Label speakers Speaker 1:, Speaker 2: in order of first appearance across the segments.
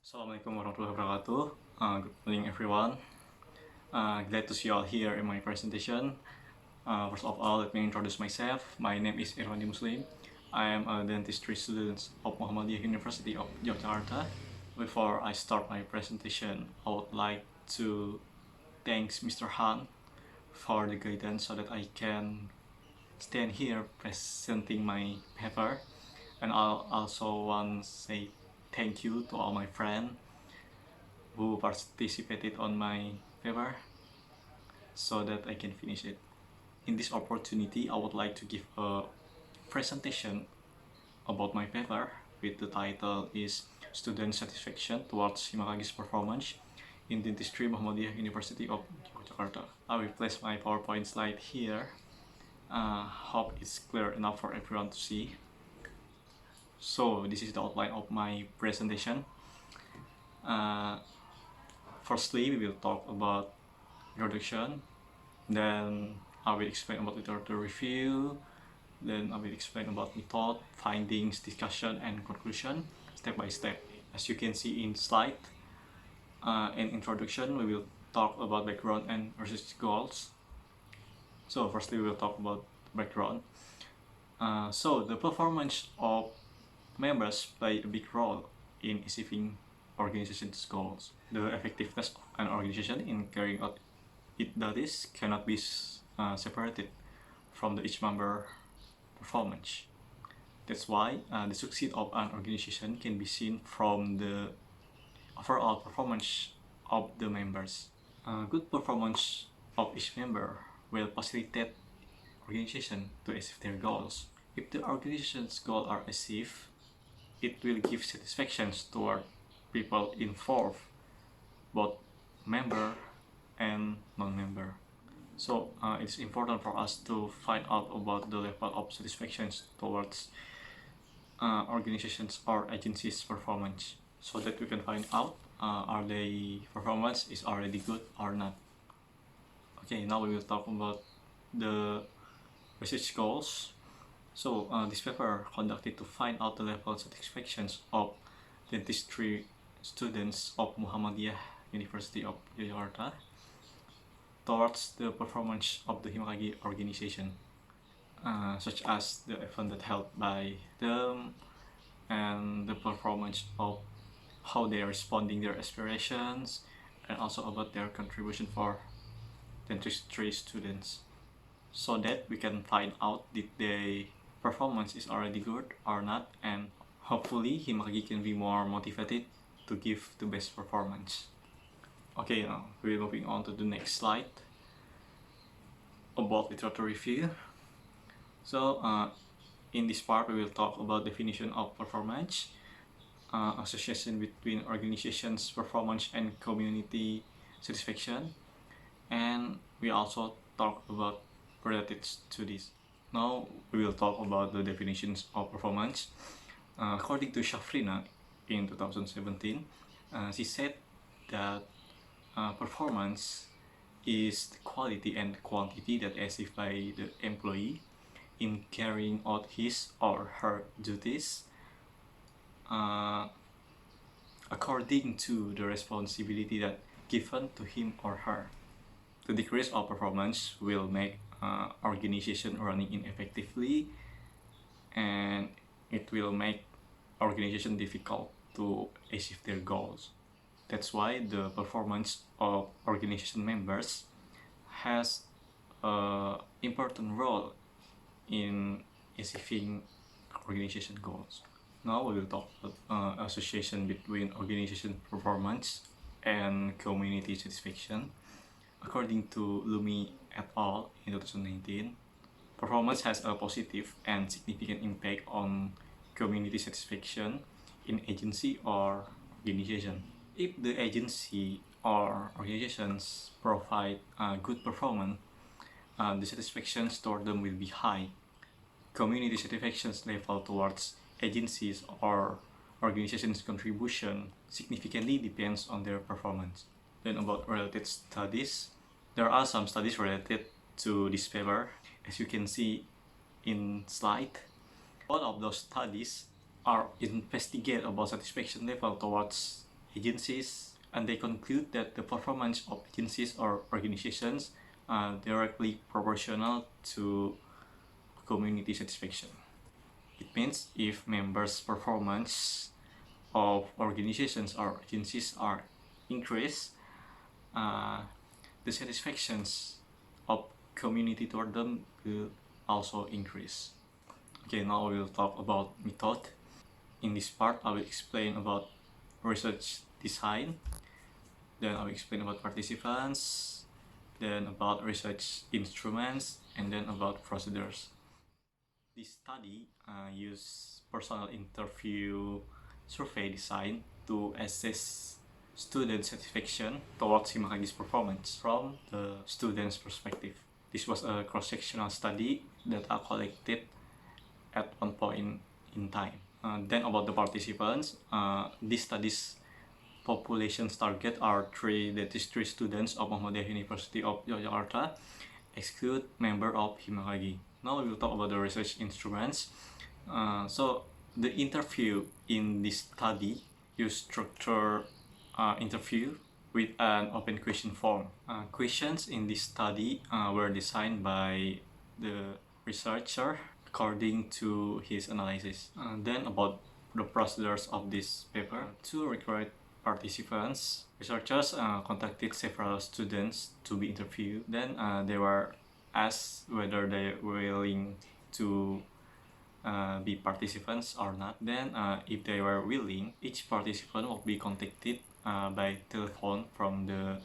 Speaker 1: Assalamualaikum warahmatullahi wabarakatuh. Good morning, everyone. Glad to see you all here in my presentation. First of all, let me introduce myself. My name is Irwandi Muslim. I am a dentistry student of Muhammadiyah University of Yogyakarta. Before I start my presentation, I would like to thank Mr. Han for the guidance so that I can stand here presenting my paper. And I'll also want to say thank you to all my friends who participated on my paper so that I can finish it. In this opportunity, I would like to give a presentation about my paper with the title is Student Satisfaction Towards Himakagi's Performance in Dentistry, Muhammadiyah University of Yogyakarta. I will place my PowerPoint slide here. Hope it's clear enough for everyone to see. So this is the outline of my presentation. Firstly, we will talk about introduction, then I will explain about literature review, then I will explain about method, findings, discussion, and conclusion, step by step. As you can see in slide, in introduction, we will talk about background and research goals. So firstly, we will talk about background. So the performance of members play a big role in achieving organization's goals. The effectiveness of an organization in carrying out its duties cannot be separated from each member performance. That's why the success of an organization can be seen from the overall performance of the members. Good performance of each member will facilitate organization to achieve their goals. If the organization's goals are achieved, it will give satisfaction toward people involved, both member and non-member. So it's important for us to find out about the level of satisfaction towards organizations or agencies' performance, so that we can find out are their performance is already good or not. Okay, now we will talk about the research goals. So this paper conducted to find out the level of satisfaction of dentistry students of Muhammadiyah University of Yogyakarta towards the performance of the Himakagi organization, such as the event that held by them and the performance of how they are responding their aspirations, and also about their contribution for dentistry students, so that we can find out if their performance is already good or not, and hopefully Himakagi can be more motivated to give the best performance. Okay, now we're moving on to the next slide about literature review. So in this part we will talk about definition of performance, association between organization's performance and community satisfaction, and we also talk about related studies. Now we will talk about the definitions of performance. According to Shafrina in 2017, she said that performance is the quality and quantity that achieved by the employee in carrying out his or her duties according to the responsibility that given to him or her. The decrease of performance will make organization running ineffectively, and it will make organization difficult to achieve their goals. That's why the performance of organization members has an important role in achieving organization goals. Now we will talk about association between organization performance and community satisfaction. According to Lumi et al. In 2019, performance has a positive and significant impact on community satisfaction in agency or organization. If the agency or organizations provide good performance, the satisfaction toward them will be high. Community satisfaction level towards agencies or organizations' contribution significantly depends on their performance. Then about related studies, there are some studies related to this paper, as you can see in slide. All of those studies are investigate about satisfaction level towards agencies, and they conclude that the performance of agencies or organizations are directly proportional to community satisfaction. It means if members' performance of organizations or agencies are increased, the satisfactions of community toward them will also increase. Okay, now we'll talk about method. In this part, I will explain about research design, then I will explain about participants, then about research instruments, and then about procedures. This study used personal interview survey design to assess student satisfaction towards Himakagi's performance from the student's perspective. This was a cross-sectional study that I collected at one point in time. Then about the participants, this study's population's target are 3 dentistry students of Muhammadiyah University of Yogyakarta, exclude member of Himakagi. Now we will talk about the research instruments. So the interview in this study used structured interview with an open question form. Questions in this study were designed by the researcher according to his analysis. Then about the procedures of this paper, to recruit participants, researchers contacted several students to be interviewed. Then they were asked whether they were willing to be participants or not. Then if they were willing, each participant will be contacted by telephone from the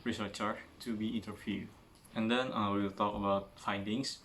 Speaker 1: researcher to be interviewed. And then we will talk about findings.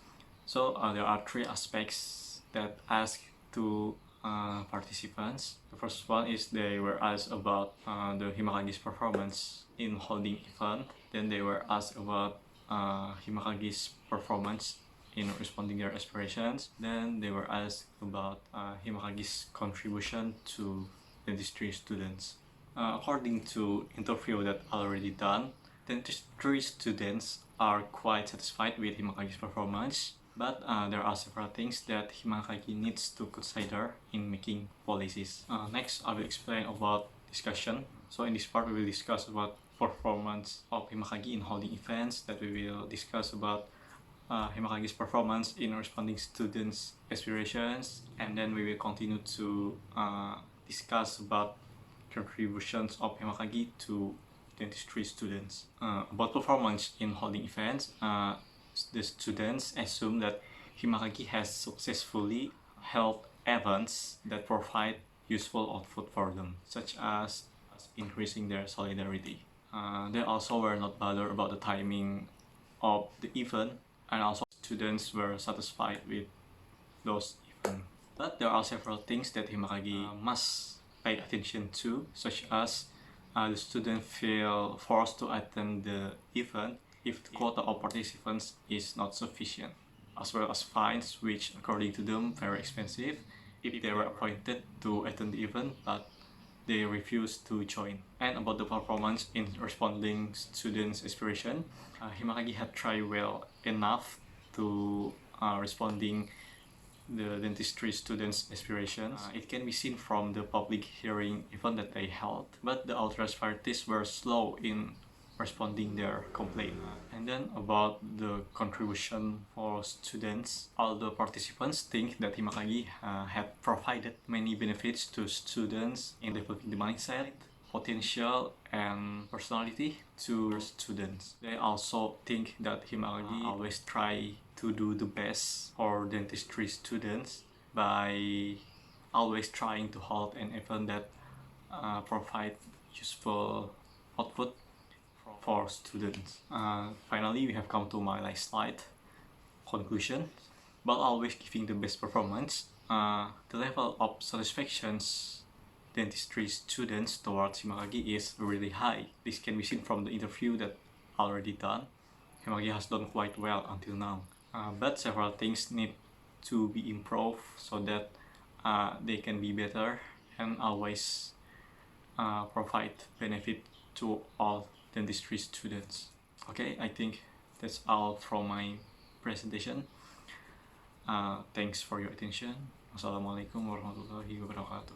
Speaker 1: So there are 3 aspects that asked to participants. The first one is they were asked about the Himakagi's performance in holding event. Then they were asked about Himakagi's performance in responding their aspirations. Then they were asked about Himakagi's contribution to dentistry students. According to interview that already done, dentistry students are quite satisfied with Himakagi's performance, but there are several things that Himakagi needs to consider in making policies. Next, I will explain about discussion. So in this part, we will discuss about performance of Himakagi in holding events, that we will discuss about Himakagi's performance in responding students' aspirations, and then we will continue to discuss about contributions of Himakagi to dentistry students. About performance in holding events, the students assume that Himakagi has successfully held events that provide useful output for them, such as increasing their solidarity. They also were not bothered about the timing of the event, and also students were satisfied with those events. But there are several things that Himakagi must pay attention to, such as the student feel forced to attend the event if the quota of participants is not sufficient, as well as fines, which according to them very expensive if they were appointed to attend the event but they refused to join. And about the performance in responding students' aspiration, Himakagi had tried well enough to responding the dentistry students' aspirations. It can be seen from the public hearing event that they held, but the authorized parties were slow in responding their complaint. And then about the contribution for students, all the participants think that Himakagi had provided many benefits to students in developing the mindset, potential, and personality to students. They also think that Himakagi always try to do the best for dentistry students by always trying to hold an event that provide useful output for students. Finally, we have come to my last slide, conclusion. But always giving the best performance, the level of satisfactions dentistry students towards Himakagi is really high. This can be seen from the interview that already done. Himakagi has done quite well until now. But several things need to be improved so that they can be better and always provide benefit to all dentistry students. Okay, I think that's all from my presentation. Thanks for your attention. Wassalamualaikum warahmatullahi wabarakatuh.